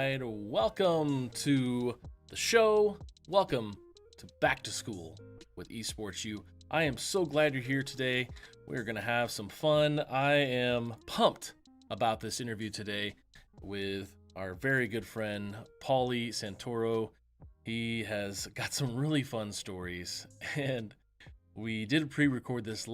right, welcome to the show. Welcome to Back to School with EsportsU. I am so glad you're here today. We're going to have some fun. I am pumped about this interview today with our very good friend, Paulie Santoro. He has got some really fun stories, and we did pre-record this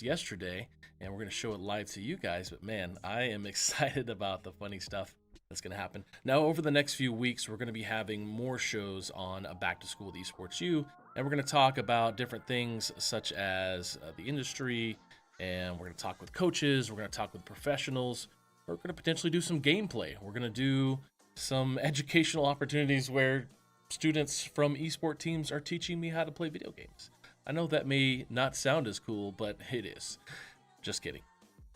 yesterday, and we're going to show it live to you guys. But man, I am excited about the funny stuff that's going to happen. Now, over the next few weeks, we're going to be having more shows on Back to School with EsportsU, and we're going to talk about different things such as the industry, and we're going to talk with coaches, we're going to talk with professionals, we're going to potentially do some gameplay. We're going to do some educational opportunities where students from esport teams are teaching me how to play video games. I know that may not sound as cool, but it is. Just kidding.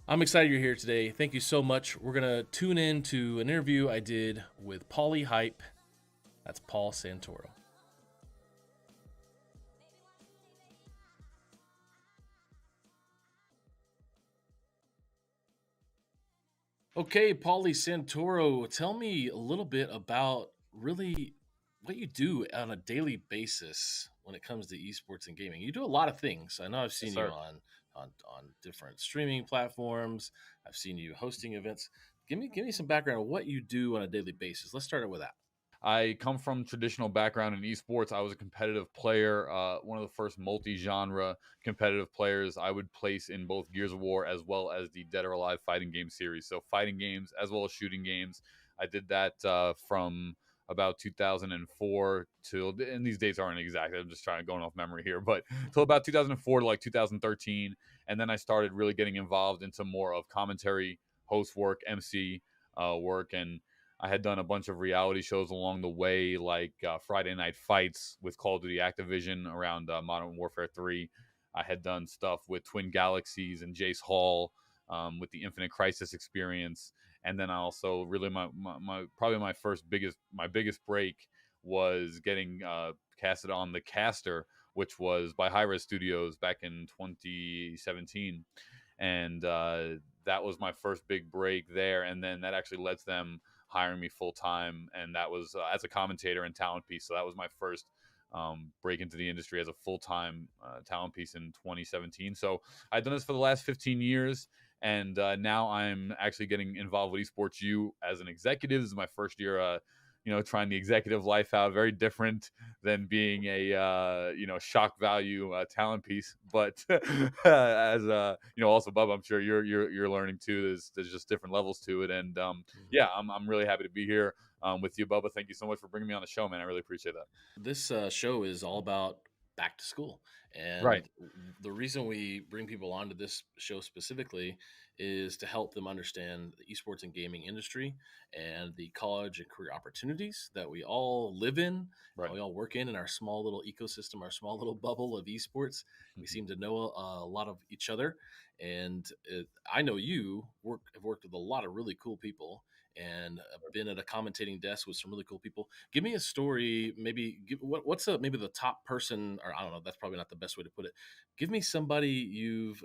I'm excited you're here today. Thank you so much. We're going to tune in to an interview I did with Paulie Hype. That's Paul Santoro. Okay, Paulie Santoro, tell me a little bit about really what you do on a daily basis when it comes to esports and gaming. You do a lot of things. I know I've seen you on different streaming platforms. I've seen you hosting events. Give me some background on what you do on a daily basis. Let's start it with that. I come from traditional background in esports. I was a competitive player, one of the first multi-genre competitive players I would place in both Gears of War as well as the Dead or Alive fighting game series. So fighting games as well as shooting games. I did that from about 2004 till, and these dates aren't exact, I'm just going off memory here, but till about 2004 to like 2013. And then I started really getting involved into more of commentary, host work, MC work, and I had done a bunch of reality shows along the way, like Friday Night Fights with Call of Duty Activision around Modern Warfare 3. I had done stuff with Twin Galaxies and Jace Hall with the Infinite Crisis experience. And then I also really my biggest break was getting casted on The Caster, which was by Hi-Res Studios back in 2017. And that was my first big break there. And then that actually led to them hiring me full time, and that was as a commentator and talent piece. So that was my first break into the industry as a full time talent piece in 2017. So I've done this for the last 15 years, and now I'm actually getting involved with EsportsU as an executive. This is my first year. Trying the executive life out, very different than being a shock value talent piece. But as also Bub, I'm sure you're learning too. There's just different levels to it, and I'm really happy to be here with you, Bubba. Thank you so much for bringing me on the show, man. I really appreciate that. This show is all about back to school, and right. The reason we bring people onto this show specifically is to help them understand the esports and gaming industry and the college and career opportunities that we all live in, right. we all work in our small little ecosystem, our small little bubble of esports. We seem to know a lot of each other, and I know you have worked with a lot of really cool people and been at a commentating desk with some really cool people. Give me a story, maybe what's maybe the top person, or I don't know, that's probably not the best way to put it. Give me somebody you've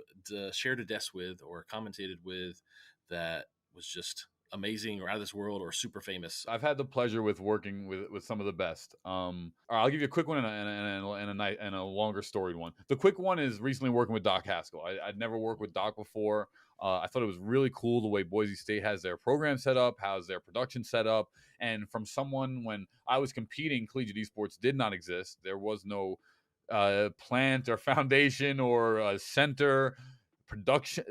shared a desk with or commentated with that was just amazing or out of this world or super famous. I've had the pleasure with working with some of the best. I'll give you a quick one and a longer storied one. The quick one is recently working with Doc Haskell. I'd never worked with Doc before. I thought it was really cool the way Boise State has their program set up, how's their production set up. And from someone, when I was competing, collegiate esports did not exist. There was no plant or foundation or center production.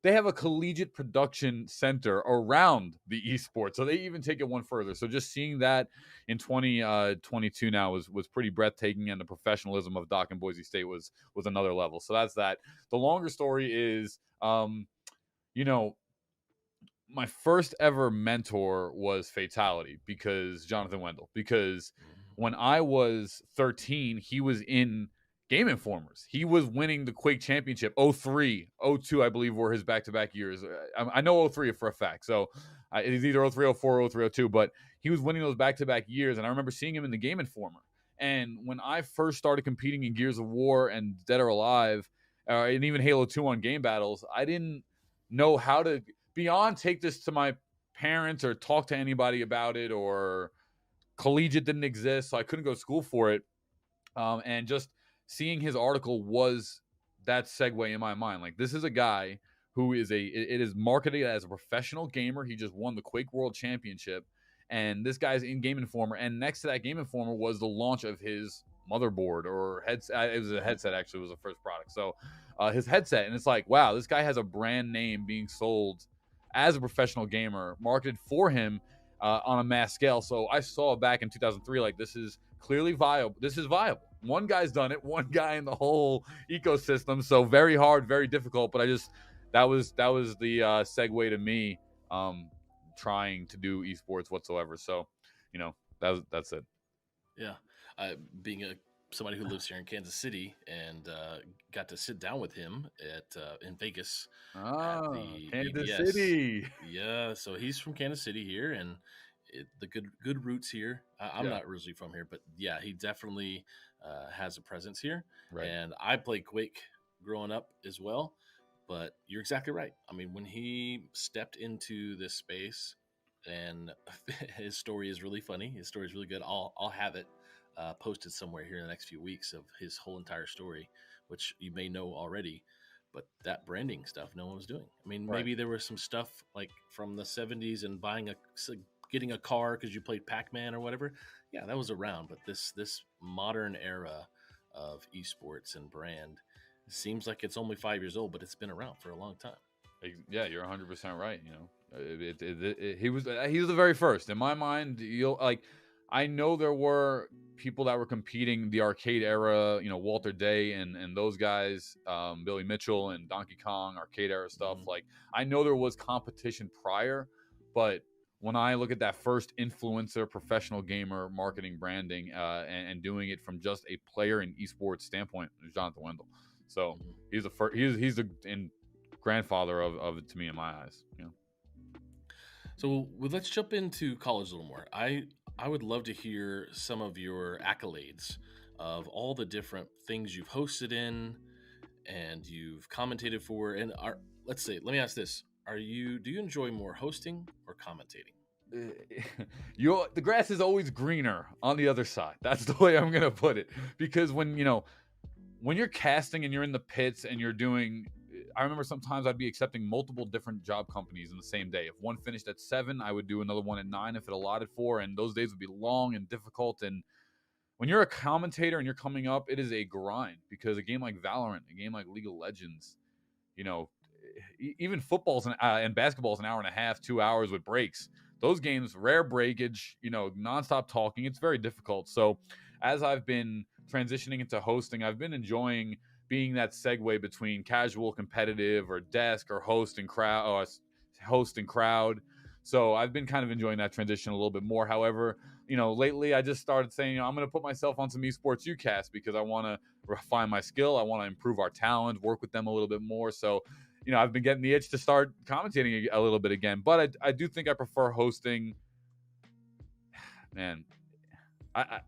They have a collegiate production center around the esports. So they even take it one further. So just seeing that in 2022 now was pretty breathtaking, and the professionalism of Doc and Boise State was another level. So that's that. The longer story is, my first ever mentor was Fatality, because Jonathan Wendell, because when I was 13, he was in Game Informers. He was winning the Quake Championship. 03, 02, I believe, were his back-to-back years. I know 03 for a fact. So it's either 03, 04, 03, 02, but he was winning those back-to-back years. And I remember seeing him in the Game Informer. And when I first started competing in Gears of War and Dead or Alive, and even Halo 2 on game battles, I didn't know how to, beyond take this to my parents or talk to anybody about it, or collegiate didn't exist, so I couldn't go to school for it. And just seeing his article was that segue in my mind. Like, this is a guy who is it is marketed as a professional gamer. He just won the Quake World Championship, and this guy's in Game Informer. And next to that Game Informer was the launch of his motherboard or headset. It was a headset, actually, was the first product. So his headset, and it's like, wow, this guy has a brand name being sold as a professional gamer, marketed for him on a mass scale. So I saw back in 2003, like, this is clearly viable. This is viable. One guy's done it, one guy in the whole ecosystem. So very hard, very difficult. But that was the segue to me trying to do esports whatsoever. So, that's it. Yeah, being somebody who lives here in Kansas City, and got to sit down with him in Vegas at the Kansas BBS. City. Yeah, so he's from Kansas City here, and the good roots here. I'm not originally from here, but yeah, he definitely has a presence here. Right. And I played Quake growing up as well. But you're exactly right. I mean, when he stepped into this space, and his story is really funny. His story is really good. I'll have it posted somewhere here in the next few weeks of his whole entire story, which you may know already. But that branding stuff, no one was doing. I mean, maybe there was some stuff like from the 70s and getting a car because you played Pac-Man or whatever. Yeah, that was around. But this modern era of esports and brand seems like it's only 5 years old, but it's been around for a long time. Yeah, you're 100% right. He was the very first in my mind. I know there were people that were competing the arcade era, Walter Day and those guys, Billy Mitchell and Donkey Kong arcade era stuff. Mm-hmm. Like, I know there was competition prior, but when I look at that first influencer, professional gamer, marketing, branding, and doing it from just a player and esports standpoint, it was Jonathan Wendell. So he's the first. He's the grandfather of it to me in my eyes. So let's jump into college a little more. I would love to hear some of your accolades of all the different things you've hosted in and you've commentated for. And let me ask this: do you enjoy more hosting or commentating? The grass is always greener on the other side. That's the way I'm gonna put it. Because when you're casting and you're in the pits and you're doing, I remember sometimes I'd be accepting multiple different job companies in the same day. If one finished at 7, I would do another one at 9 if it allotted for, and those days would be long and difficult. And when you're a commentator and you're coming up, it is a grind, because a game like VALORANT, a game like League of Legends, even footballs and basketball is an hour and a half, 2 hours with breaks. Those games, rare breakage, nonstop talking. It's very difficult. So as I've been transitioning into hosting, I've been enjoying being that segue between casual, competitive, or desk, or host and crowd. So I've been kind of enjoying that transition a little bit more. However, lately I just started saying, I'm going to put myself on some EsportsU cast because I want to refine my skill. I want to improve our talent, work with them a little bit more. So, I've been getting the itch to start commentating a little bit again. But I do think I prefer hosting. Man, I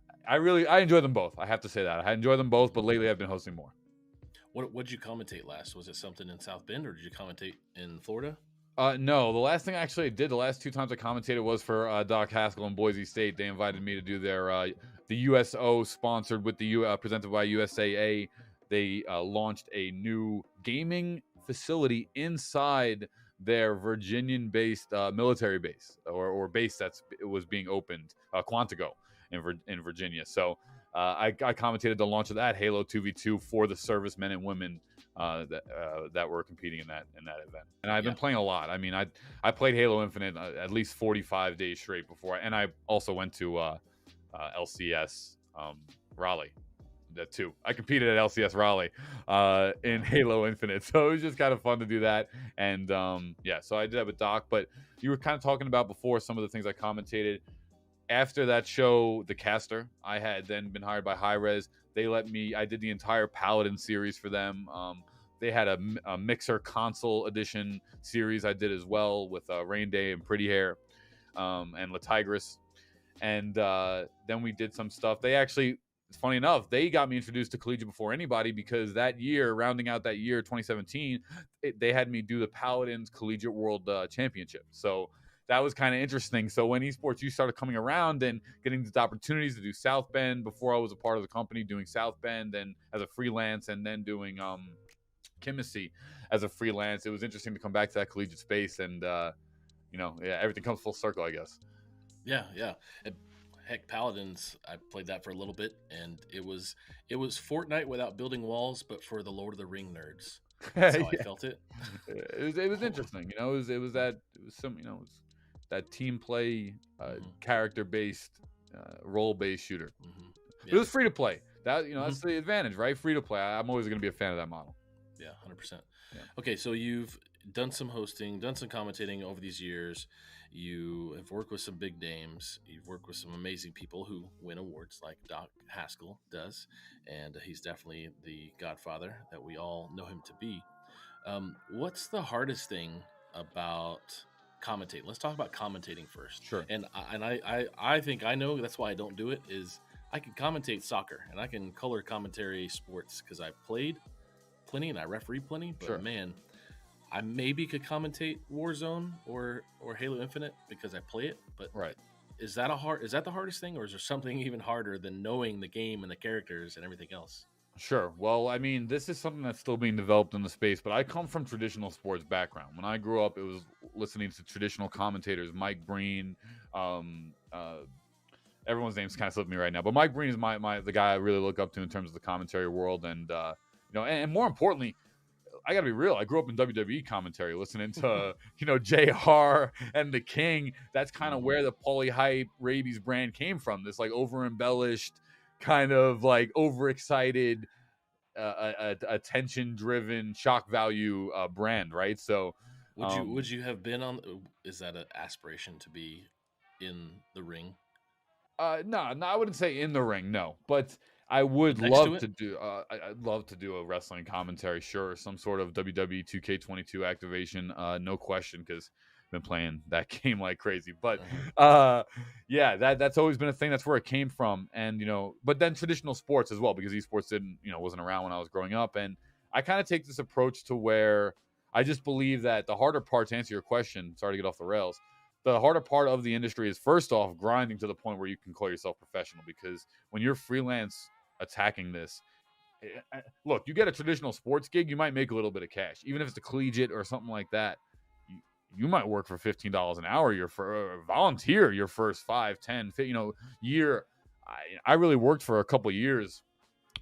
enjoy them both. I have to say that. I enjoy them both, but lately I've been hosting more. What did you commentate last? Was it something in South Bend, or did you commentate in Florida? No, the last thing I actually did, the last 2 times I commentated was for Doc Haskell in Boise State. They invited me to do their the USO sponsored with the presented by USAA. They launched a new gaming facility inside their Virginian-based military base or base it was being opened, Quantico in Virginia. So I commentated the launch of that Halo 2v2 for the servicemen and women that were competing in that event. And I've been playing a lot. I mean, I played Halo Infinite at least 45 days straight before, and I also went to LCS Raleigh. That too. I competed at LCS Raleigh in Halo Infinite, so it was just kind of fun to do that. And so I did that with Doc. But you were kind of talking about before some of the things I commentated. After that show, The Caster, I had then been hired by Hi-Rez. They let me. I did the entire Paladin series for them. They had a Mixer console edition series I did as well with Rain Day and Pretty Hair and La Tigris. And then we did some stuff. They actually, it's funny enough, they got me introduced to collegiate before anybody, because that year, rounding out that year, 2017, they had me do the Paladins Collegiate World Championship. So that was kind of interesting. So when EsportsU started coming around and getting these opportunities to do South Bend, before I was a part of the company, doing South Bend and as a freelance, and then doing Chemistry as a freelance, it was interesting to come back to that collegiate space, and everything comes full circle, I guess. Yeah, yeah. Heck, Paladins, I played that for a little bit, and it was Fortnite without building walls, but for the Lord of the Ring nerds. That's how I felt it. It was interesting, it was that team play, character based, role based shooter. Yeah. It was free to play. That's the advantage, right? Free to play. I'm always going to be a fan of that model. Yeah, 100%. Yeah. Okay, so you've done some hosting, done some commentating over these years. You have worked with some big names. You've worked with some amazing people who win awards, like Doc Haskell does, and he's definitely the godfather that we all know him to be. What's the hardest thing about commentating? Let's talk about commentating first. Sure. And I think I know that's why I don't do it. Is I can commentate soccer and I can color commentary sports because I played plenty and I referee plenty. But sure. Man, I maybe could commentate Warzone or Halo Infinite because I play it. But right. Is that the hardest thing, or is there something even harder than knowing the game and the characters and everything else? Sure. Well, I mean, this is something that's still being developed in the space, but I come from traditional sports background. When I grew up, it was listening to traditional commentators, Mike Breen. Everyone's name's kind of slipping me right now, but Mike Breen is the guy I really look up to in terms of the commentary world, and and more importantly, I gotta be real. I grew up in WWE commentary, listening to JR and the King. That's kind of where the polyhype rabies brand came from. This like over embellished, kind of like overexcited, attention driven, shock value brand, right? So, would you have been on? Is that an aspiration to be in the ring? No, I wouldn't say in the ring, no, but I would love to do. I'd love to do a wrestling commentary. Sure, some sort of WWE 2K22 activation. No question, because I've been playing that game like crazy. But yeah, that's always been a thing. That's where it came from, and but then traditional sports as well, because esports wasn't around when I was growing up, and I kind of take this approach to where I just believe that the harder part, to answer your question, sorry to get off the rails, the harder part of the industry is, first off, grinding to the point where you can call yourself professional, because when you're freelance attacking this, look, you get a traditional sports gig, you might make a little bit of cash, even if it's a collegiate or something like that. You might work for $15 an hour. You're for volunteer your first 5, 10, year. I really worked for a couple years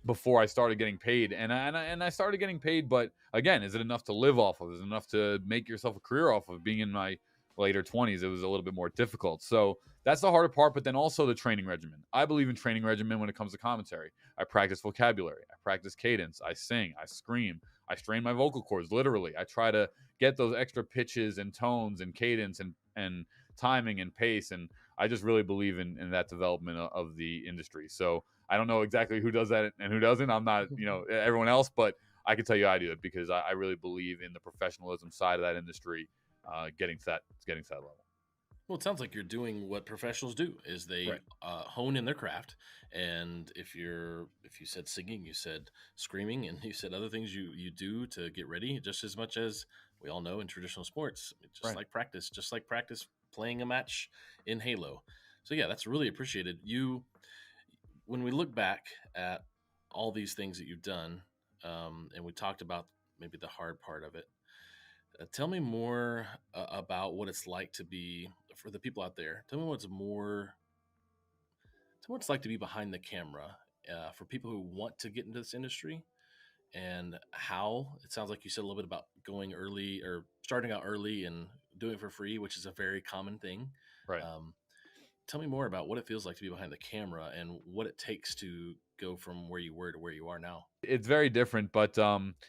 before I started getting paid, and I started getting paid. But again, is it enough to live off of? Is it enough to make yourself a career off of? Being in my later 20s, it was a little bit more difficult. So that's the harder part, but then also the training regimen. I believe in training regimen when it comes to commentary. I practice vocabulary. I practice cadence. I sing. I scream. I strain my vocal cords, literally. I try to get those extra pitches and tones and cadence and timing and pace. And I just really believe in that development of the industry. So I don't know exactly who does that and who doesn't. I'm not, everyone else, but I can tell you I do it, because I really believe in the professionalism side of that industry, getting to that level. Well, it sounds like you're doing what professionals do, is they hone in their craft. And if you said singing, you said screaming, and you said other things you do to get ready, just as much as we all know in traditional sports, just like practice playing a match in Halo. So yeah, that's really appreciated. When we look back at all these things that you've done, and we talked about maybe the hard part of it, tell me more about what it's like to be, for the people out there. Tell me what it's like to be behind the camera for people who want to get into this industry, and how it sounds like you said a little bit about going early or starting out early and doing it for free, which is a very common thing. Right. Tell me more about what it feels like to be behind the camera and what it takes to go from where you were to where you are now. It's very different, but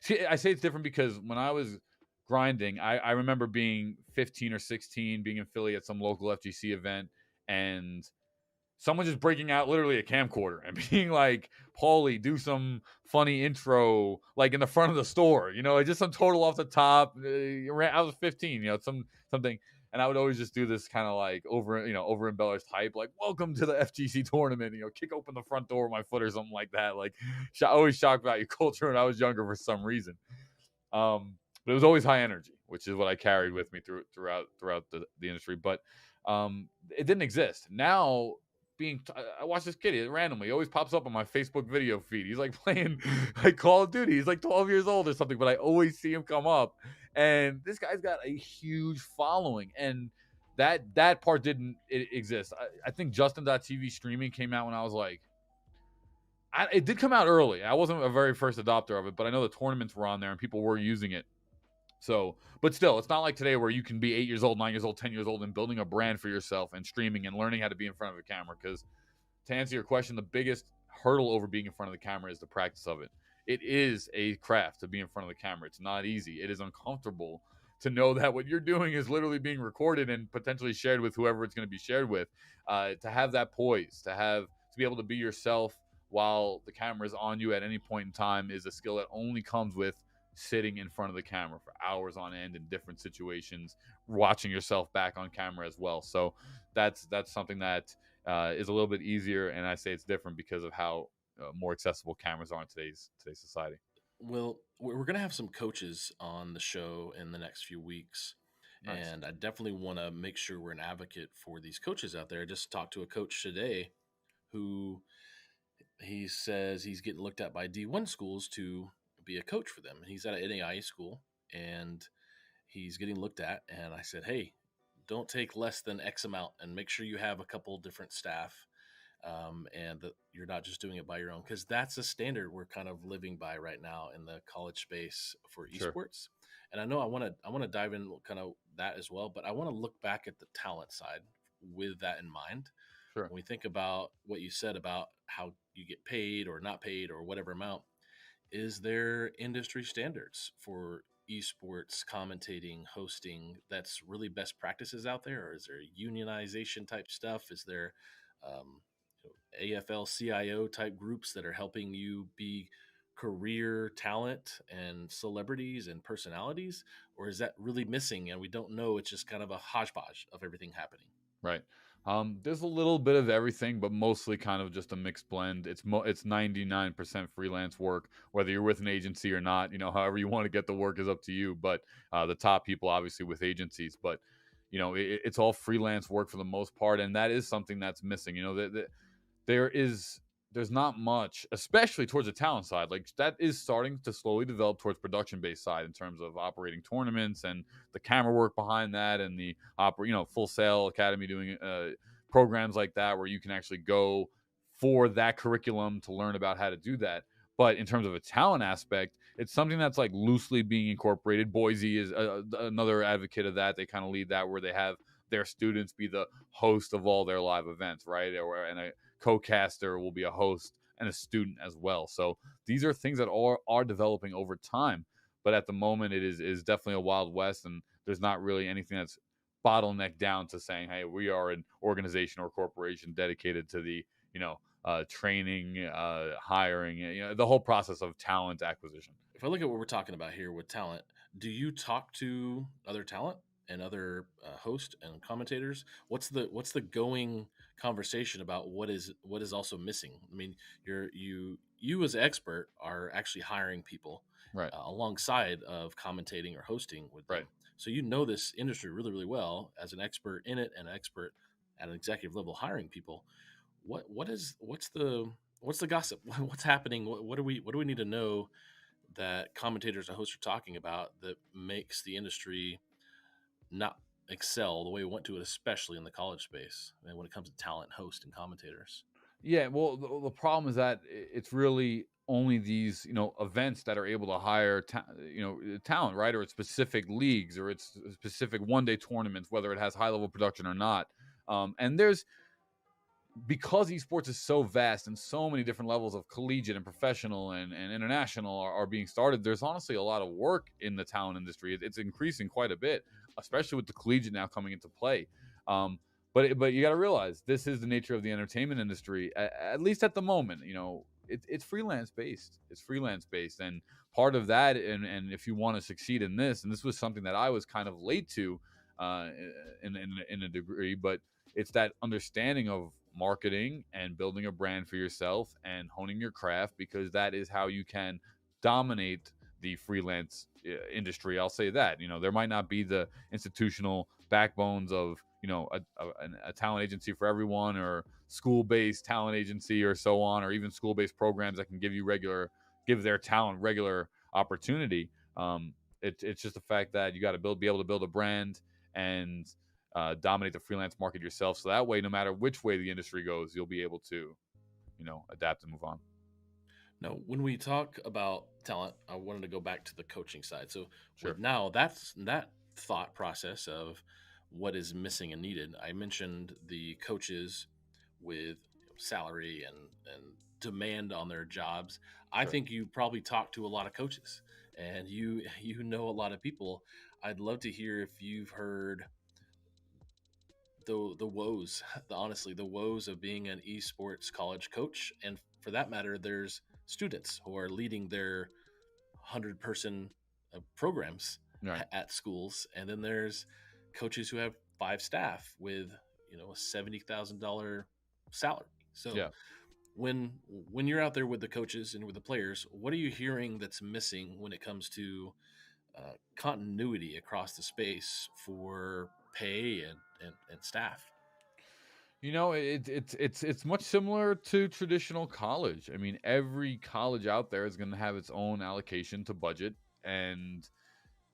see, I say it's different because when I was grinding, I remember being 15 or 16, being in Philly at some local FGC event, and someone just breaking out literally a camcorder and being like, Paulie, do some funny intro, like in the front of the store, just some total off the top. I was 15, something. And I would always just do this kind of like over embellished hype, like, welcome to the FGC tournament, kick open the front door with my foot or something like that. Like, always shock value culture when I was younger for some reason. But but it was always high energy, which is what I carried with me throughout the industry. But it didn't exist. Now, I watch this kid randomly. He always pops up on my Facebook video feed. He's like playing like Call of Duty. He's like 12 years old or something, but I always see him come up. And this guy's got a huge following, and that part didn't exist. I think Justin.tv streaming came out when I was like, it did come out early. I wasn't a very first adopter of it, but I know the tournaments were on there and people were using it. So, but still, it's not like today where you can be 8 years old, 9 years old, 10 years old and building a brand for yourself and streaming and learning how to be in front of a camera. Because to answer your question, the biggest hurdle over being in front of the camera is the practice of it. It is a craft to be in front of the camera. It's not easy. It is uncomfortable to know that what you're doing is literally being recorded and potentially shared with whoever it's going to be shared with. To have that poise, to be able to be yourself while the camera is on you at any point in time is a skill that only comes with sitting in front of the camera for hours on end in different situations, watching yourself back on camera as well. So that's something that is a little bit easier, and I say it's different because of how more accessible cameras are in today's society. Well, we're going to have some coaches on the show in the next few weeks. Nice. And I definitely want to make sure we're an advocate for these coaches out there. I just talked to a coach today who he says he's getting looked at by D1 schools to be a coach for them. He's at an NAIA school and he's getting looked at. And I said, hey, don't take less than X amount and make sure you have a couple different staff. And that you're not just doing it by your own, because that's a standard we're kind of living by right now in the college space for esports. Sure. And I know I want to dive in kind of that as well, but I want to look back at the talent side with that in mind. Sure. When we think about what you said about how you get paid or not paid or whatever amount, is there industry standards for esports commentating, hosting that's really best practices out there, or is there unionization type stuff? Is there AFL-CIO type groups that are helping you be career talent and celebrities and personalities, or is that really missing and we don't know? It's just kind of a hodgepodge of everything happening. Right. There's a little bit of everything, but mostly kind of just a mixed blend. It's 99% freelance work, whether you're with an agency or not. However you want to get the work is up to you. But the top people, obviously, with agencies, but it's all freelance work for the most part, and that is something that's missing. There's not much, especially towards the talent side. Like that is starting to slowly develop towards production-based side in terms of operating tournaments and the camera work behind that, and the Full Sail Academy doing programs like that where you can actually go for that curriculum to learn about how to do that. But in terms of a talent aspect, it's something that's like loosely being incorporated. Boise is another advocate of that. They kind of lead that where they have their students be the host of all their live events, right? And a co-caster will be a host and a student as well. So these are things that are developing over time, but at the moment it is definitely a wild west, and there's not really anything that's bottlenecked down to saying, hey, we are an organization or corporation dedicated to the training, hiring, the whole process of talent acquisition. If I look at what we're talking about here with talent, do you talk to other talent and other hosts and commentators? What's the going conversation about what is also missing? I mean, you as an expert are actually hiring people, right, alongside of commentating or hosting with them. Right. So you know this industry really, really well as an expert in it and an expert at an executive level hiring people. What's the gossip? What's happening? What do we need to know that commentators and hosts are talking about that makes the industry not excel the way we want to, especially in the college space, and when it comes to talent, hosts, and commentators? Yeah, well, the problem is that it's really only these events that are able to hire talent, right? Or it's specific leagues, or it's specific one-day tournaments, whether it has high-level production or not. And because esports is so vast and so many different levels of collegiate and professional and international are being started, there's honestly a lot of work in the talent industry. It's increasing quite a bit, especially with the collegiate now coming into play. But you got to realize this is the nature of the entertainment industry, at least at the moment. It's freelance based. It's freelance based, and part of that, and if you want to succeed in this, and this was something that I was kind of late to, in a degree, but it's that understanding of marketing and building a brand for yourself and honing your craft, because that is how you can dominate the freelance industry. I'll say that, there might not be the institutional backbones of, a talent agency for everyone, or school-based talent agency, or so on, or even school-based programs that can give their talent regular opportunity. It's just the fact that you got to be able to build a brand and dominate the freelance market yourself. So that way, no matter which way the industry goes, you'll be able to, adapt and move on. Now, when we talk about talent, I wanted to go back to the coaching side. So Sure. now that's that thought process of what is missing and needed. I mentioned the coaches with salary and demand on their jobs. I Sure. think you probably talk to a lot of coaches, and you know a lot of people. I'd love to hear if you've heard the woes, honestly, the woes of being an esports college coach, and for that matter, there's students who are leading their 100-person programs Right. at schools, and then there's coaches who have 5 staff with a $70,000 salary. So Yeah. when you're out there with the coaches and with the players, what are you hearing that's missing when it comes to continuity across the space for pay and staff? It's much similar to traditional college. I mean, every college out there is going to have its own allocation to budget, and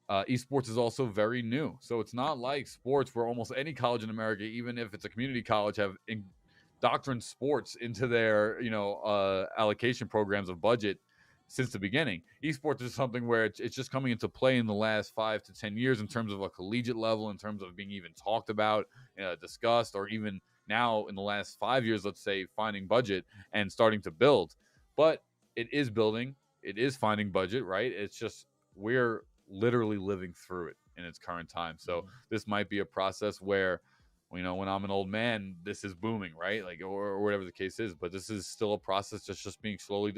esports is also very new. So it's not like sports, where almost any college in America, even if it's a community college, have doctrine sports into their allocation programs of budget since the beginning. Esports is something where it's just coming into play in the last 5 to 10 years in terms of a collegiate level, in terms of being even talked about, discussed, or even now in the last 5 years, let's say, finding budget and starting to build. But it is building, it is finding budget, right? It's just we're literally living through it in its current time. So this might be a process where, when I'm an old man, this is booming, right? Like, or whatever the case is. But this is still a process that's just being slowly,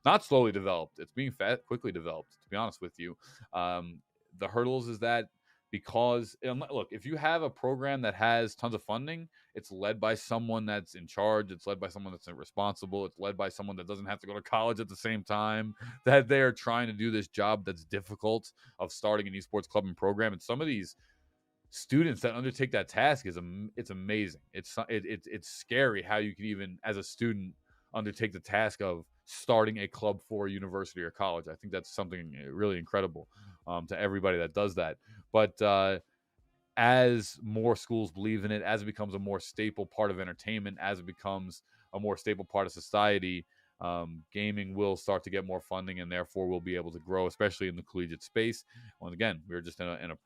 not slowly developed. It's being quickly developed, to be honest with you. The hurdles is that because, look, if you have a program that has tons of funding, it's led by someone that's in charge. It's led by someone that's responsible. It's led by someone that doesn't have to go to college at the same time, that they're trying to do this job that's difficult of starting an esports club and program. And some of these students that undertake that task it's amazing. It's scary how you can, even as a student, undertake the task of starting a club for a university or college. I think that's something really incredible to everybody that does that. But as more schools believe in it, as it becomes a more staple part of entertainment, as it becomes a more staple part of society, gaming will start to get more funding, and therefore will be able to grow, especially in the collegiate space. Well, again, we're just in a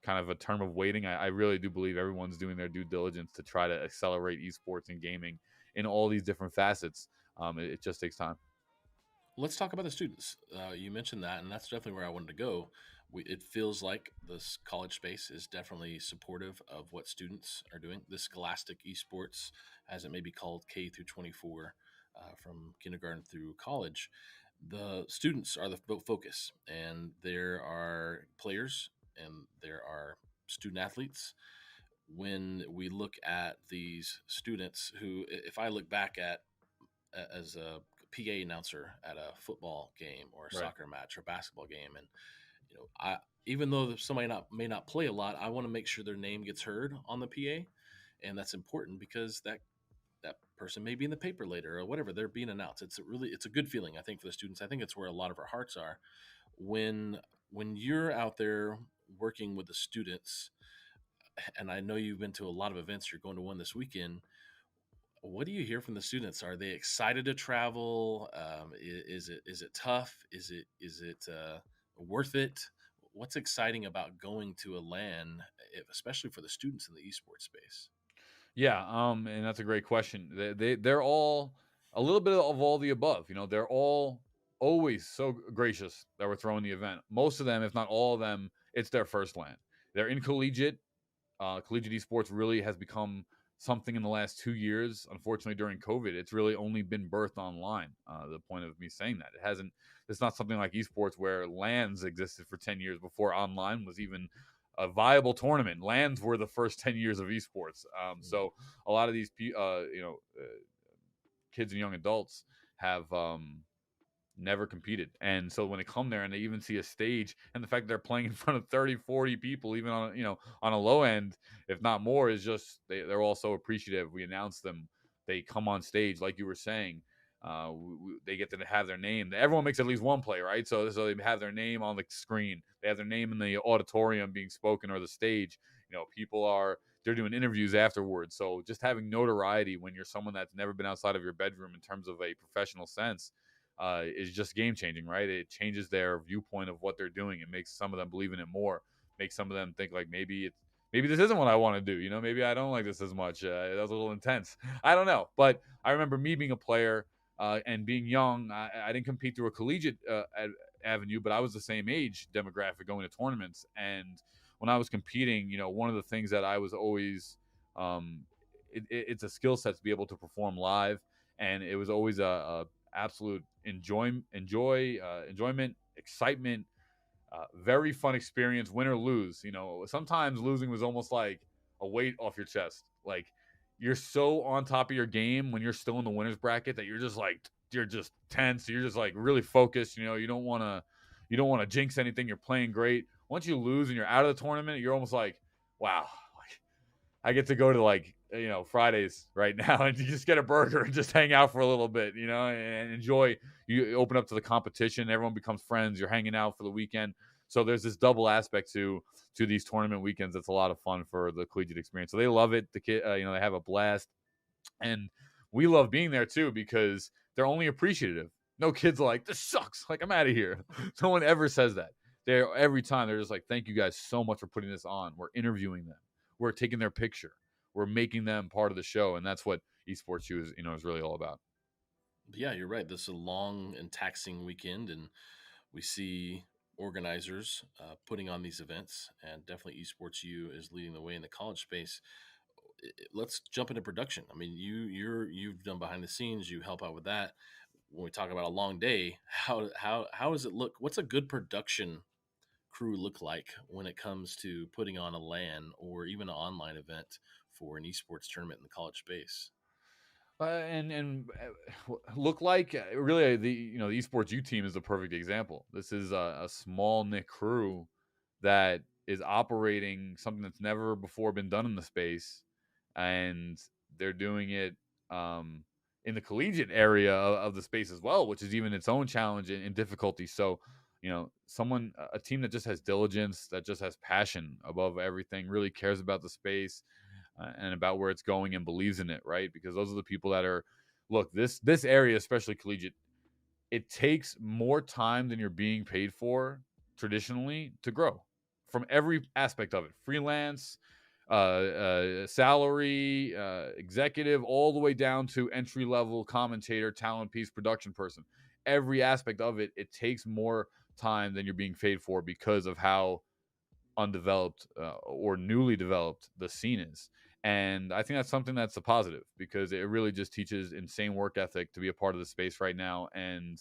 kind of a term of waiting. I really do believe everyone's doing their due diligence to try to accelerate esports and gaming in all these different facets. It just takes time. Let's talk about the students. You mentioned that, and that's definitely where I wanted to go. It feels like this college space is definitely supportive of what students are doing. The scholastic esports, as it may be called, K through 24, from kindergarten through college, the students are the focus, and there are players and there are student athletes. When we look at these students who, if I look back at as a PA announcer at a football game or a Right. soccer match or basketball game, and I, even though somebody may not play a lot, I want to make sure their name gets heard on the PA, and that's important because that person may be in the paper later or whatever. They're being announced. It's a good feeling, I think, for the students. I think it's where a lot of our hearts are when you're out there working with the students. And I know you've been to a lot of events. You're going to one this weekend. What do you hear from the students? Are they excited to travel? Is it tough? Is it worth it? What's exciting about going to a LAN, especially for the students in the esports space? Yeah, and that's a great question. They're all a little bit of all the above. They're all always so gracious that we're throwing the event. Most of them, if not all of them, it's their first LAN. They're in collegiate. Collegiate esports really has become something in the last 2 years. Unfortunately, during COVID, it's really only been birthed online. The point of me saying that, it hasn't. It's not something like esports where LANs existed for 10 years before online was even a viable tournament. LANs were the first 10 years of esports. So a lot of these kids and young adults have never competed. And so when they come there and they even see a stage, and the fact that they're playing in front of 30, 40 people, even on, on a low end, if not more, is just, they're all so appreciative. We announce them. They come on stage, like you were saying. They get to have their name. Everyone makes at least one play, right? So they have their name on the screen. They have their name in the auditorium being spoken, or the stage. They're doing interviews afterwards. So just having notoriety when you're someone that's never been outside of your bedroom in terms of a professional sense is just game changing, right? It changes their viewpoint of what they're doing. It makes some of them believe in it more. Makes some of them think like maybe this isn't what I want to do. Maybe I don't like this as much. That was a little intense. I don't know, but I remember me being a player and being young. I didn't compete through a collegiate avenue, but I was the same age demographic going to tournaments. And when I was competing, one of the things that I was always, it's a skill set to be able to perform live, and it was always a absolute enjoyment, excitement, very fun experience, win or lose. Sometimes losing was almost like a weight off your chest. Like, you're so on top of your game when you're still in the winners bracket that you're just tense. You're just like really focused. You don't want to jinx anything. You're playing great. Once you lose and you're out of the tournament, you're almost like, wow, I get to go to Fridays right now and you just get a burger and just hang out for a little bit, and enjoy. You open up to the competition. Everyone becomes friends. You're hanging out for the weekend. So there's this double aspect to these tournament weekends. That's a lot of fun for the collegiate experience. So they love it. The kid, they have a blast, and we love being there too because they're only appreciative. No kids are like, this sucks. Like, I'm out of here. No one ever says that. Every time they're just like, thank you guys so much for putting this on. We're interviewing them. We're taking their picture. We're making them part of the show, and that's what EsportsU is really all about. Yeah, you're right. This is a long and taxing weekend, and we see organizers putting on these events, and definitely EsportsU is leading the way in the college space. Let's jump into production. I mean, you've done behind the scenes. You help out with that. When we talk about a long day, how does it look? What's a good production crew look like when it comes to putting on a LAN or even an online event for an esports tournament in the college space? Look like really the EsportsU team is the perfect example. This is a small knit crew that is operating something that's never before been done in the space, and they're doing it in the collegiate area of the space as well, which is even its own challenge and difficulty. So, a team that just has diligence, that just has passion above everything, really cares about the space and about where it's going and believes in it, right? Because those are the people that are, look, this area, especially collegiate, it takes more time than you're being paid for traditionally to grow from every aspect of it. Freelance, salary, executive, all the way down to entry level commentator, talent piece, production person. Every aspect of it, it takes more time than you're being paid for because of how undeveloped or newly developed the scene is. And I think that's something that's a positive because it really just teaches insane work ethic to be a part of the space right now. And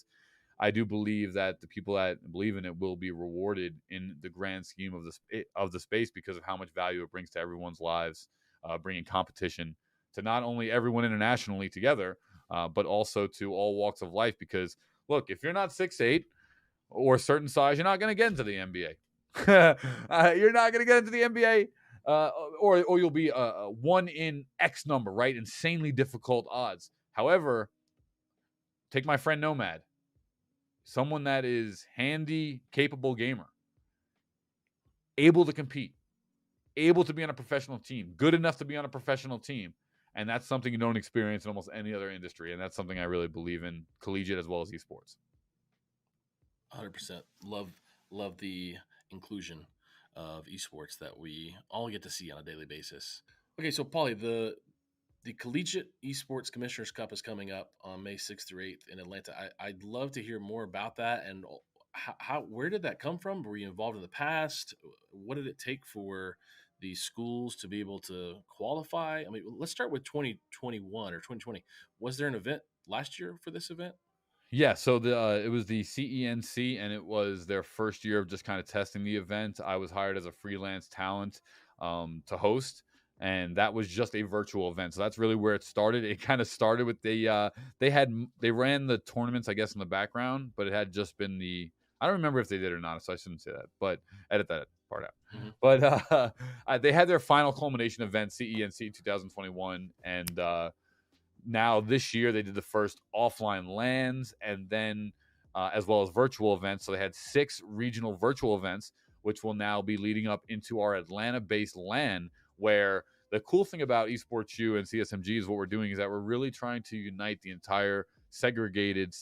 I do believe that the people that believe in it will be rewarded in the grand scheme of the space because of how much value it brings to everyone's lives, bringing competition to not only everyone internationally together, but also to all walks of life. Because look, if you're not 6'8" or a certain size, you're not going to get into the NBA. You're not going to get into the NBA, or you'll be a 1 in X number, right? Insanely difficult odds. However, take my friend Nomad, someone that is handy, capable gamer, able to compete, able to be on a professional team, good enough to be on a professional team. And that's something you don't experience in almost any other industry. And that's something I really believe in, collegiate as well as esports. 100%. Love the inclusion of esports that we all get to see on a daily basis. Okay, so Paulie, the Collegiate Esports Commissioners Cup is coming up on May 6th through 8th in Atlanta. I'd love to hear more about that and where did that come from? Were you involved in the past? What did it take for the schools to be able to qualify? I mean, let's start with 2021 or 2020. Was there an event last year for this event? Yeah, so it was the CENC, and it was their first year of just kind of testing the event. I was hired as a freelance talent to host, and that was just a virtual event. So that's really where it started. It kind of started with they ran the tournaments, I guess, in the background, but it had just been I don't remember if they did or not, so I shouldn't say that, but edit that part out. Mhm. But they had their final culmination event, CENC 2021, and now this year they did the first offline lands, and then as well as virtual events. So they had 6 regional virtual events, which will now be leading up into our Atlanta-based LAN, where the cool thing about EsportsU and CSMG is what we're doing is that we're really trying to unite the entire separated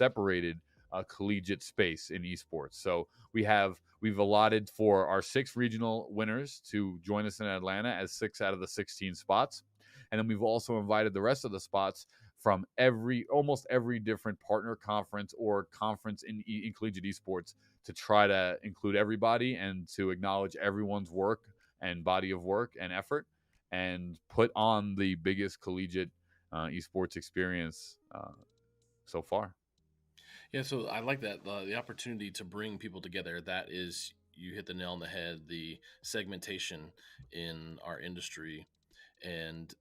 collegiate space in esports. So we've allotted for our 6 regional winners to join us in Atlanta as 6 out of the 16 spots. And then we've also invited the rest of the spots from almost every different partner conference or conference in collegiate esports to try to include everybody and to acknowledge everyone's work and body of work and effort, and put on the biggest collegiate esports experience so far. Yeah, so I like that the opportunity to bring people together. That is, you hit the nail on the head. The segmentation in our industry, and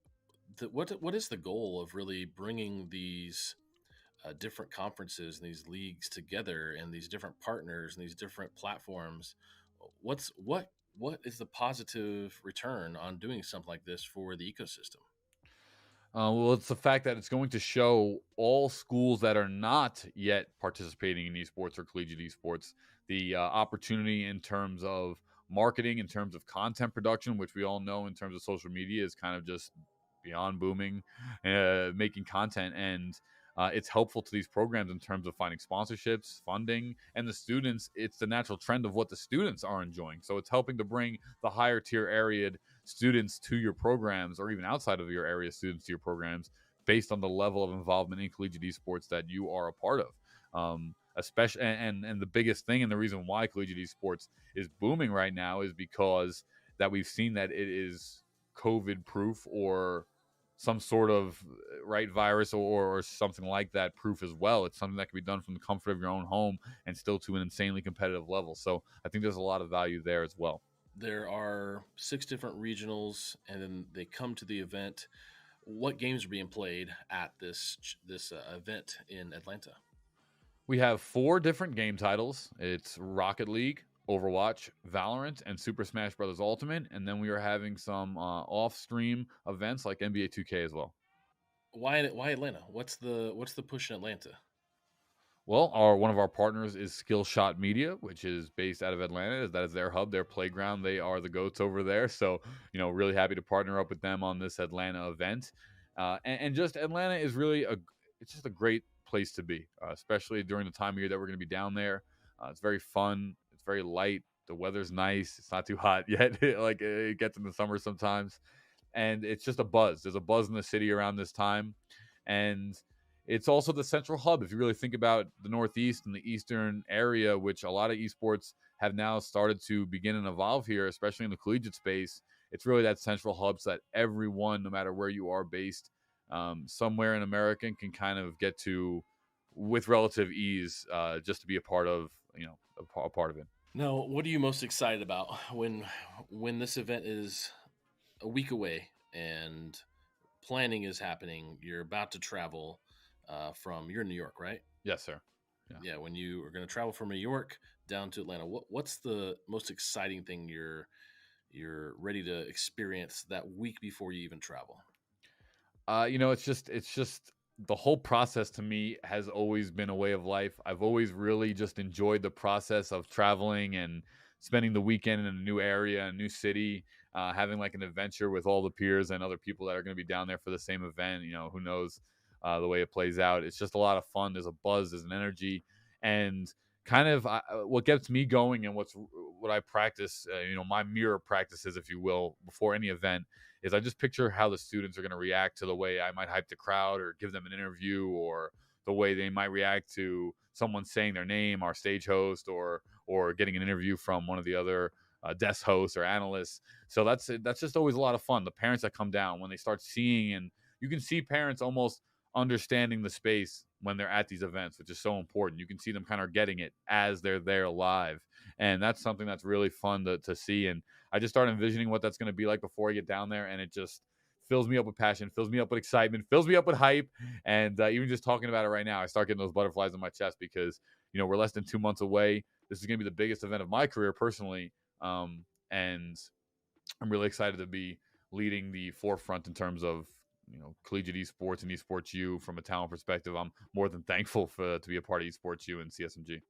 what is the goal of really bringing these different conferences and these leagues together, and these different partners and these different platforms? What is the positive return on doing something like this for the ecosystem? Well, it's the fact that it's going to show all schools that are not yet participating in esports or collegiate esports the opportunity in terms of marketing, in terms of content production, which we all know in terms of social media is kind of just beyond booming, making content. And it's helpful to these programs in terms of finding sponsorships, funding, and the students. It's the natural trend of what the students are enjoying. So it's helping to bring the higher tier area students to your programs, or even outside of your area students to your programs, based on the level of involvement in collegiate esports that you are a part of. Especially, and the biggest thing, and the reason why collegiate esports is booming right now, is because that we've seen that it is COVID proof, or some sort of virus, or something like that proof as well. It's something that can be done from the comfort of your own home and still to an insanely competitive level. So I think there's a lot of value there as well. There are 6 different regionals, and then they come to the event. What games are being played at this event in Atlanta? We have 4 different game titles. It's Rocket League, Overwatch, Valorant, and Super Smash Bros. Ultimate. And then we are having some off-stream events like NBA 2K as well. Why Atlanta? What's the push in Atlanta? Well, one of our partners is Skillshot Media, which is based out of Atlanta. That is their hub, their playground. They are the goats over there. So, really happy to partner up with them on this Atlanta event. And just Atlanta is really it's just a great place to be, especially during the time of year that we're going to be down there. It's very fun. It's very light. The weather's nice. It's not too hot yet. Like it gets in the summer sometimes. And it's just a buzz. There's a buzz in the city around this time. And it's also the central hub. If you really think about the Northeast and the Eastern area, which a lot of esports have now started to begin and evolve here, especially in the collegiate space, it's really that central hub so that everyone, no matter where you are based, somewhere in America, can kind of get to with relative ease, just to be a part of, a part of it. Now, what are you most excited about when this event is a week away and planning is happening? You're about to travel you're in New York, right? Yes, sir. Yeah, when you are going to travel from New York down to Atlanta, what's the most exciting thing you're ready to experience that week before you even travel? It's just the whole process to me has always been a way of life. I've always really just enjoyed the process of traveling and spending the weekend in a new area, a new city, having like an adventure with all the peers and other people that are going to be down there for the same event. Who knows the way it plays out. It's just a lot of fun. There's a buzz, there's an energy, and kind of what gets me going, and what I practice, my mirror practices, if you will, before any event, is I just picture how the students are going to react to the way I might hype the crowd or give them an interview, or the way they might react to someone saying their name, our stage host, or getting an interview from one of the other desk hosts or analysts. So that's just always a lot of fun. The parents that come down when they start seeing, and you can see parents almost understanding the space when they're at these events, which is so important. You can see them kind of getting it as they're there live. And that's something that's really fun to see. And I just start envisioning what that's going to be like before I get down there. And fills me up with passion, fills me up with excitement, fills me up with hype. And even just talking about it right now, I start getting those butterflies in my chest because, we're less than 2 months away. This is going to be the biggest event of my career personally. And I'm really excited to be leading the forefront in terms of, collegiate esports and EsportsU from a talent perspective. I'm more than thankful to be a part of EsportsU and CSMG.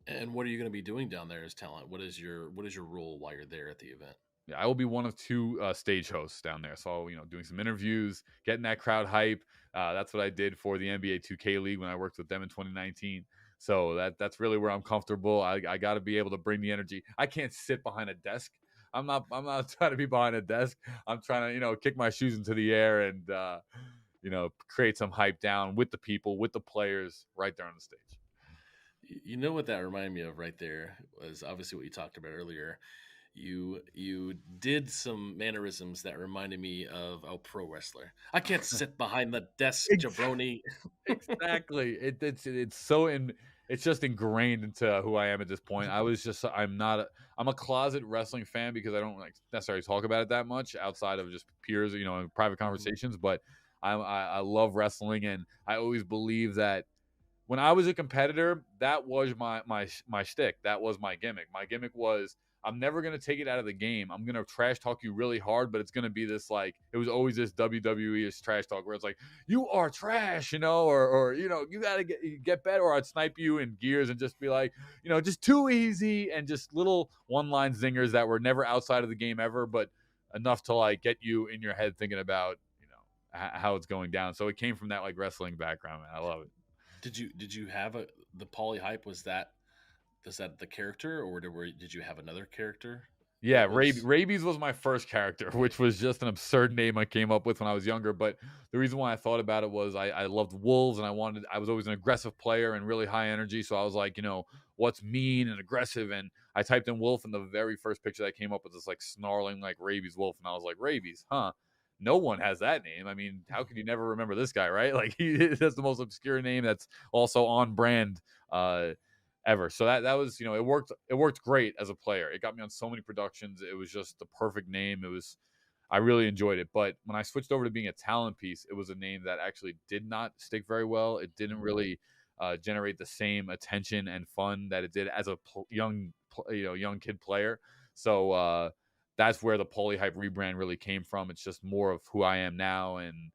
And what are you going to be doing down there as talent? What is your role while you're there at the event? Yeah, I will be one of 2 stage hosts down there. So, doing some interviews, getting that crowd hype. That's what I did for the NBA 2K League when I worked with them in 2019. So that's really where I'm comfortable. I got to be able to bring the energy. I can't sit behind a desk. I'm not trying to be behind a desk. I'm trying to, kick my shoes into the air and, create some hype down with the people, with the players right there on the stage. You know what that reminded me of right there was obviously what you talked about earlier. You did some mannerisms that reminded me of a pro wrestler. I can't sit behind the desk, jabroni. Exactly. It's so it's just ingrained into who I am at this point. I'm a closet wrestling fan because I don't necessarily talk about it that much outside of just peers, in private conversations. But I love wrestling, and I always believe that when I was a competitor, that was my shtick. That was my gimmick. My gimmick was, I'm never going to take it out of the game. I'm going to trash talk you really hard, but it's going to be this it was always this WWE-ish trash talk where it's like, you are trash, or you got to get better, or I'd snipe you in gears and just be like, just too easy, and just little one-line zingers that were never outside of the game ever, but enough to get you in your head thinking about, how it's going down. So it came from that wrestling background, man. I love it. Did you have the poly hype? Was that the character, or did you have another character? Yeah, Rabies was my first character, which was just an absurd name I came up with when I was younger. But the reason why I thought about it was I loved wolves, and I was always an aggressive player and really high energy. So I was like, what's mean and aggressive? And I typed in wolf, and the very first picture that came up was this snarling rabies wolf, and I was like, rabies, huh? No one has that name. I mean, how could you never remember this guy, right? That's the most obscure name that's also on brand ever. So that was, it worked great as a player. It got me on so many productions. It was just the perfect name. I really enjoyed it. But when I switched over to being a talent piece, it was a name that actually did not stick very well. It didn't really generate the same attention and fun that it did as a young kid player. So that's where the polyhype rebrand really came from. It's just more of who I am now, and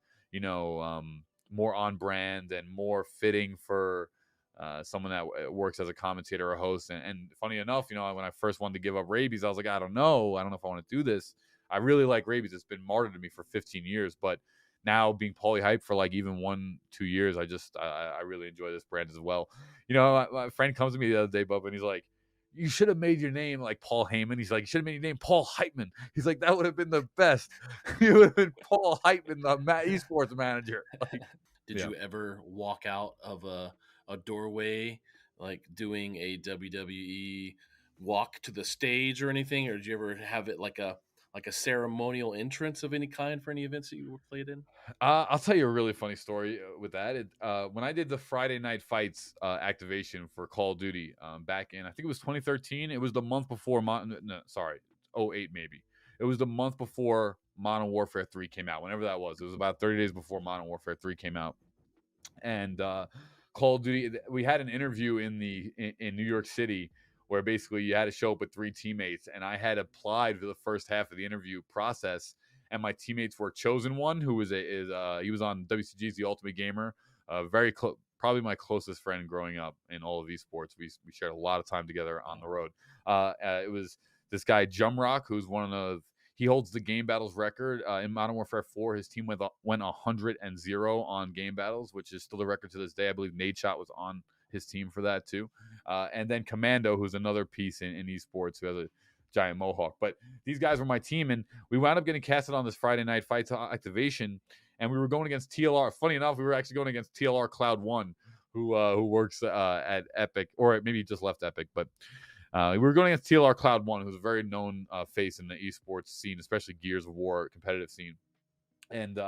more on brand and more fitting for someone that works as a commentator or host. And funny enough, when I first wanted to give up rabies, I was like, I don't know if I want to do this. I really like rabies. It's been martyred to me for 15 years, but now being polyhype for even 1-2 years, I really enjoy this brand as well. My friend comes to me the other day, Bubba, and he's like, you should have made your name like Paul Heyman. He's like, you should have made your name Paul Hypeman. He's like, that would have been the best. You would have been Paul Hypeman, the esports manager. Did you ever walk out of a doorway doing a WWE walk to the stage or anything, or did you ever have it like a ceremonial entrance of any kind for any events that you were played in? I'll tell you a really funny story with that. When I did the Friday Night Fights activation for Call of Duty back in, I think it was 2013. It was the month before 08 maybe. It was the month before Modern Warfare 3 came out. Whenever that was, it was about 30 days before Modern Warfare 3 came out. And Call of Duty, we had an interview in New York City where basically you had to show up with 3 teammates, and I had applied for the first half of the interview process, and my teammates were Chosen One, who was he was on WCG's The Ultimate Gamer, probably my closest friend growing up in all of esports. We shared a lot of time together on the road. It was this guy Jumrock, who's he holds the game battles record in Modern Warfare 4. His team went 100-0 on game battles, which is still the record to this day. I believe Nadeshot was on his team for that too. And then Commando, who's another piece in esports, who has a giant mohawk. But these guys were my team, and we wound up getting casted on this Friday Night Fights activation, and we were going against TLR. Funny enough, we were actually going against TLR Cloud One, who works at Epic, or maybe he just left Epic, but we were going against TLR Cloud One, who's a very known face in the esports scene, especially Gears of War competitive scene. And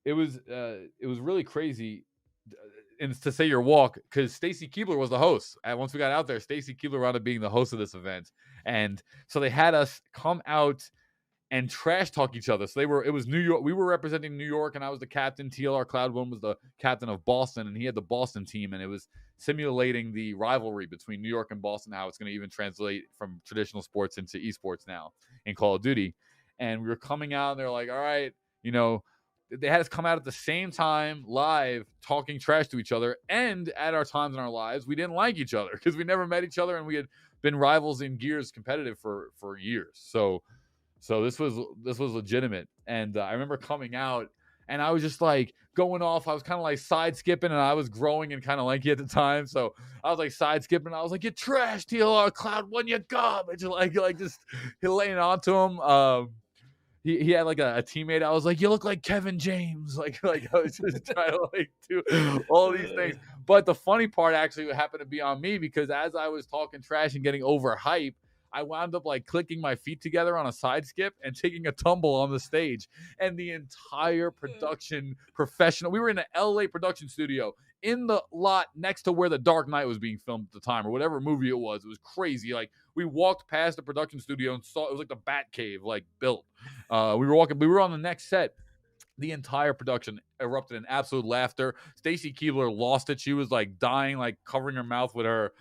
it was really crazy. And to say your walk, because Stacy Keebler was the host. And once we got out there, Stacy Keebler wound up being the host of this event. And so they had us come out and trash talk each other. So it was New York. We were representing New York, and I was the captain. TLR Cloud1 was the captain of Boston, and he had the Boston team, and it was simulating the rivalry between New York and Boston, how it's going to even translate from traditional sports into esports now in Call of Duty. And we were coming out, and they're like, all right, they had us come out at the same time live talking trash to each other, and at our times in our lives we didn't like each other because we never met each other, and we had been rivals in Gears competitive for years. So this was legitimate. And I remember coming out, and I was just like going off. I was kind of like side skipping, and I was growing and kind of lanky at the time, so I was like side skipping. I was like, "You trash, TLR Cloud1, you garbage!" Like just laying onto him. He had like a teammate. I was like, "You look like Kevin James." Like I was just trying to like do all these things. But the funny part actually happened to be on me, because as I was talking trash and getting overhyped, I wound up like clicking my feet together on a side skip and taking a tumble on the stage. And the entire production professional, we were in an LA production studio in the lot next to where The Dark Knight was being filmed at the time, or whatever movie it was. It was crazy. Like, we walked past the production studio and saw it was like the Bat Cave, like built. We were on the next set. The entire production erupted in absolute laughter. Stacy Keebler lost it. She was like dying, like covering her mouth with her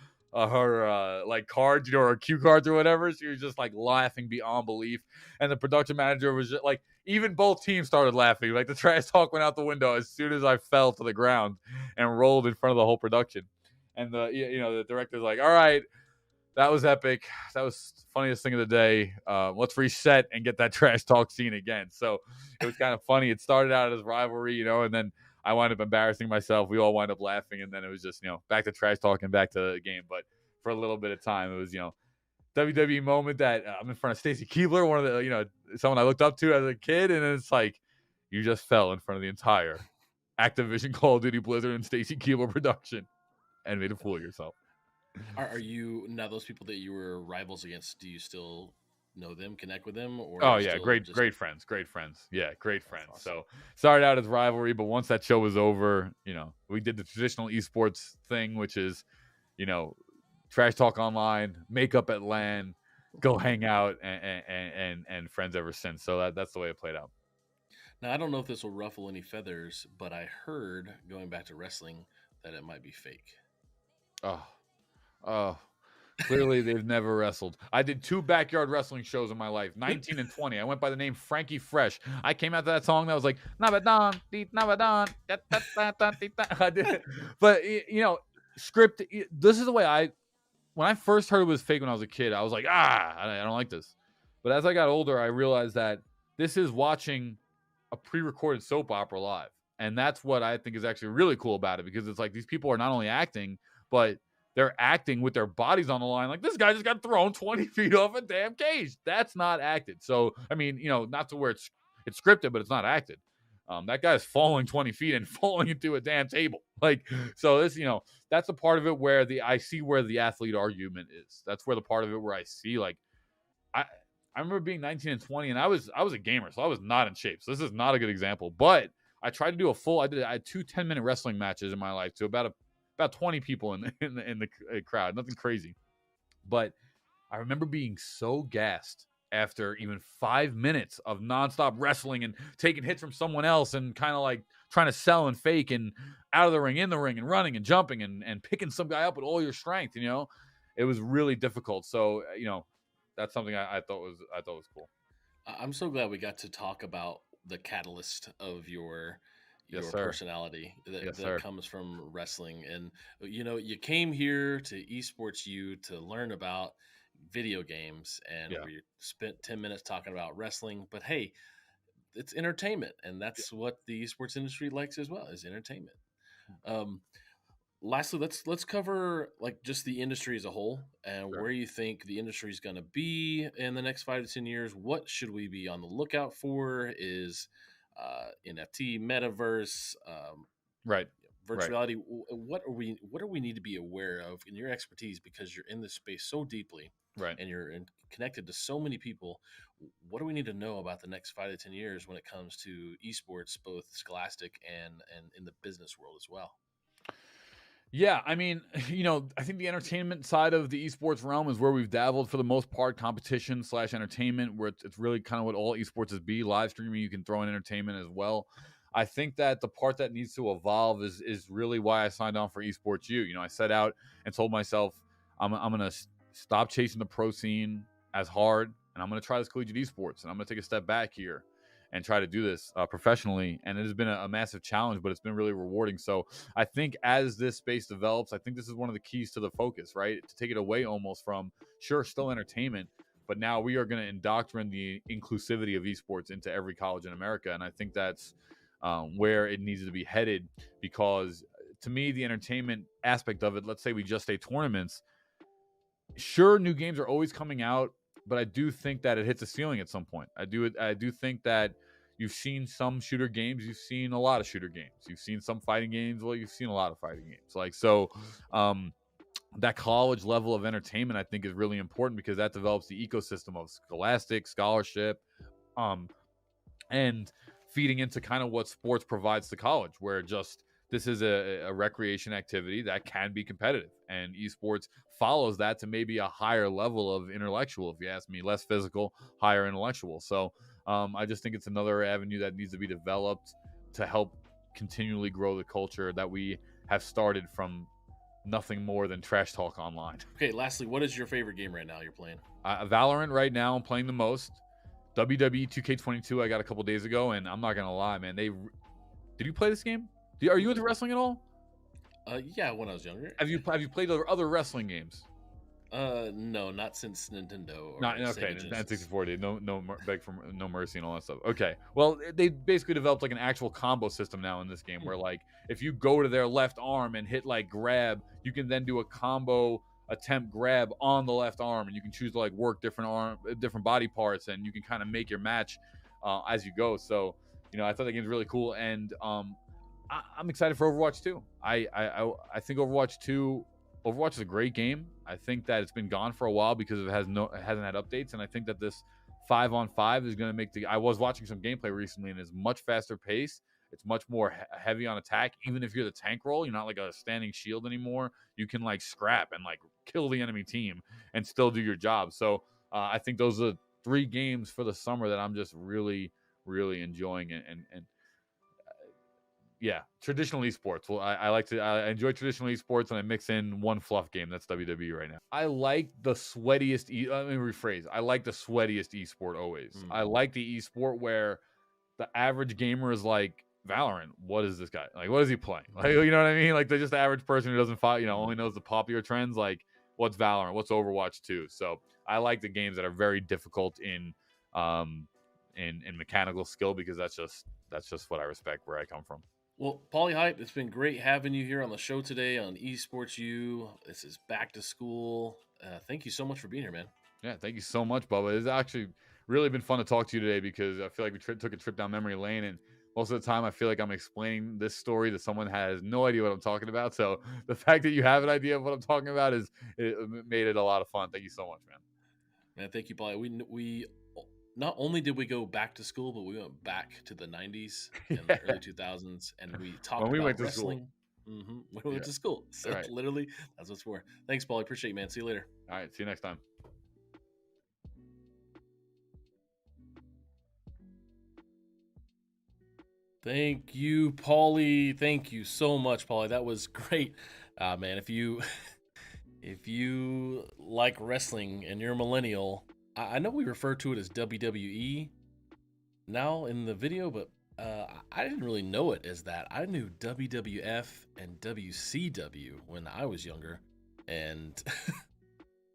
like cards, her cue cards or whatever. She was just like laughing beyond belief. And the production manager was just like, even both teams started laughing. Like, the trash talk went out the window as soon as I fell to the ground and rolled in front of the whole production. And the director's like, all right, that was epic. That was the funniest thing of the day. Let's reset and get that trash talk scene again. So it was kind of funny. It started out as rivalry, and then I wound up embarrassing myself. We all wound up laughing, and then it was just, back to trash talk and back to the game. But for a little bit of time, it was, WWE moment that I'm in front of Stacy Keebler, one of the, someone I looked up to as a kid, and it's like, you just fell in front of the entire Activision Call of Duty Blizzard and Stacy Keebler production and made a fool of yourself. Are you now those people that you were rivals against? Do you still know them, connect with them, or Oh yeah, still great friends. Yeah, great friends. Awesome. So started out as rivalry, but once that show was over, we did the traditional esports thing, which is, trash talk online, make up at LAN, go hang out, and friends ever since. So that's the way it played out. Now, I don't know if this will ruffle any feathers, but I heard, going back to wrestling, that it might be fake. Oh, clearly they've never wrestled. I did 2 backyard wrestling shows in my life, 19 and 20. I went by the name Frankie Fresh. I came out to that song that was like, Nabadon, Nabadon, I did it. But, script, this is the way when I first heard it was fake when I was a kid, I was like, I don't like this. But as I got older, I realized that this is watching a pre-recorded soap opera live. And that's what I think is actually really cool about it, because it's like these people are not only acting, but they're acting with their bodies on the line. Like, this guy just got thrown 20 feet off a damn cage. That's not acted. So, I mean, not to where it's scripted, but it's not acted. That guy's falling 20 feet and falling into a damn table. Like, so this, that's a part of it where I see where the athlete argument is. That's where the part of it where I see, like, I remember being 19 and 20, and I was a gamer, so I was not in shape. So this is not a good example. But I tried to do I had 2 10-minute wrestling matches in my life to about 20 people in the crowd. Nothing crazy. But I remember being so gassed after even 5 minutes of nonstop wrestling and taking hits from someone else and kind of like trying to sell and fake and out of the ring, in the ring, and running and jumping and picking some guy up with all your strength. It was really difficult. So, that's something I thought was cool. I'm so glad we got to talk about the catalyst of your personality that comes from wrestling. And you came here to EsportsU to learn about video games, and we spent 10 minutes talking about wrestling. But hey, it's entertainment, and that's what the esports industry likes as well, is entertainment. Lastly, let's cover like just the industry as a whole and where you think the industry is going to be in the next 5 to 10 years. What should we be on the lookout for? Is NFT, metaverse, virtual reality. What are we need to be aware of in your expertise, because you're in this space so deeply, and you're connected to so many people? What do we need to know about the next 5 to 10 years when it comes to esports, both scholastic and in the business world as well? Yeah, I mean, I think the entertainment side of the esports realm is where we've dabbled for the most part, competition slash entertainment, where it's really kind of what all esports is be. Live streaming, you can throw in entertainment as well. I think that the part that needs to evolve is really why I signed on for EsportsU. I set out and told myself I'm gonna stop chasing the pro scene as hard, and I'm gonna try this collegiate esports, and I'm gonna take a step back here and try to do this professionally. And it has been a massive challenge, but it's been really rewarding. So I think as this space develops, I think this is one of the keys to the focus, right? To take it away almost from, sure, still entertainment, but now we are going to indoctrinate the inclusivity of esports into every college in America. And I think that's where it needs to be headed, because to me, the entertainment aspect of it, let's say we just say tournaments, sure, new games are always coming out, but I do think that it hits a ceiling at some point. I do think that you've seen some shooter games, you've seen a lot of shooter games, you've seen some fighting games, well, you've seen a lot of fighting games. That college level of entertainment, I think, is really important, because that develops the ecosystem of scholastic, scholarship, and feeding into kind of what sports provides to college, where just this is a recreation activity that can be competitive, and esports follows that to maybe a higher level of intellectual, if you ask me, less physical, higher intellectual. So I just think it's another avenue that needs to be developed to help continually grow the culture that we have started from nothing more than trash talk online. Okay, lastly, what is your favorite game right now you're playing? Valorant right now, I'm playing the most. WWE 2K22 I got a couple days ago, and I'm not gonna lie, man. Did you play this game? Are you into wrestling at all? Yeah, when I was younger. Have you played other wrestling games? No, not since Nintendo. Or Not okay. Sega Genesis. N64 did no beg for no mercy and all that stuff. Okay, well they basically developed like an actual combo system now in this game, where like if you go to their left arm and hit like grab, you can then do a combo attempt grab on the left arm, and you can choose to like work different body parts, and you can kind of make your match as you go. So I thought the game's really cool, and I'm excited for Overwatch 2. I think Overwatch is a great game. I think that it's been gone for a while because it hasn't had updates, and I think that this 5-on-5 is going to make I was watching some gameplay recently, and it's much faster pace. It's much more heavy on attack. Even if you're the tank role, you're not like a standing shield anymore. You can like scrap and like kill the enemy team and still do your job. So I think those are 3 games for the summer that I'm just really, really enjoying, and yeah, traditional esports. Well, I enjoy traditional esports, and I mix in one fluff game. That's WWE right now. I like the sweatiest. Let me rephrase. I like the sweatiest esport always. I like the esport where the average gamer is like, Valorant, what is this guy? Like, what is he playing? Like, you know what I mean? Like, they're just the average person who doesn't fight, only knows the popular trends. Like, what's Valorant? What's Overwatch 2? So I like the games that are very difficult in mechanical skill, because that's just what I respect where I come from. Well, Paulie Hype, it's been great having you here on the show today on EsportsU. This is back to school. Thank you so much for being here, man. Yeah, thank you so much, Bubba. It's actually really been fun to talk to you today, because I feel like we took a trip down memory lane, and most of the time I feel like I'm explaining this story to someone who has no idea what I'm talking about. So the fact that you have an idea of what I'm talking about it made it a lot of fun. Thank you so much, man. Man, thank you, Paulie. We not only did we go back to school, but we went back to the 90s and the early 2000s, and we talked about went to wrestling. When we went to school. So literally, that's what's for. Thanks, Paulie. Appreciate you, man. See you later. All right. See you next time. Thank you, Paulie. Thank you so much, Paulie. That was great. Man, if you like wrestling and you're a millennial, I know we refer to it as WWE now in the video, but I didn't really know it as that. I knew WWF and WCW when I was younger, and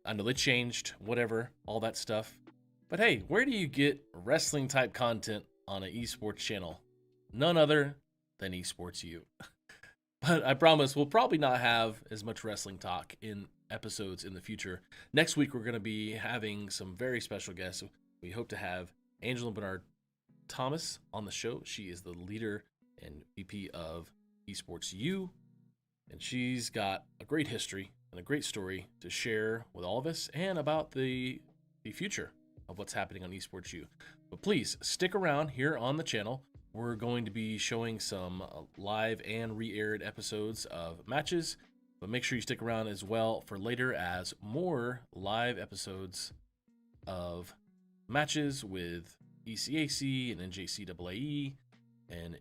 I know they changed, whatever, all that stuff. But hey, where do you get wrestling type content on an esports channel? None other than EsportsU. But I promise we'll probably not have as much wrestling talk in episodes in the future. Next week, we're going to be having some very special guests. We hope to have Angela Bernard Thomas on the show. She is the leader and VP of EsportsU, and she's got a great history and a great story to share with all of us, and about the future of what's happening on EsportsU. But please stick around here on the channel. We're going to be showing some live and re-aired episodes of matches, But make sure you stick around as well for later, as more live episodes of matches with ECAC and NJCAAE and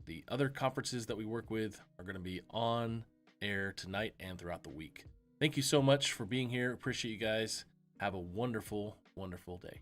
the other conferences that we work with are going to be on air tonight and throughout the week. Thank you so much for being here. Appreciate you guys. Have a wonderful, wonderful day.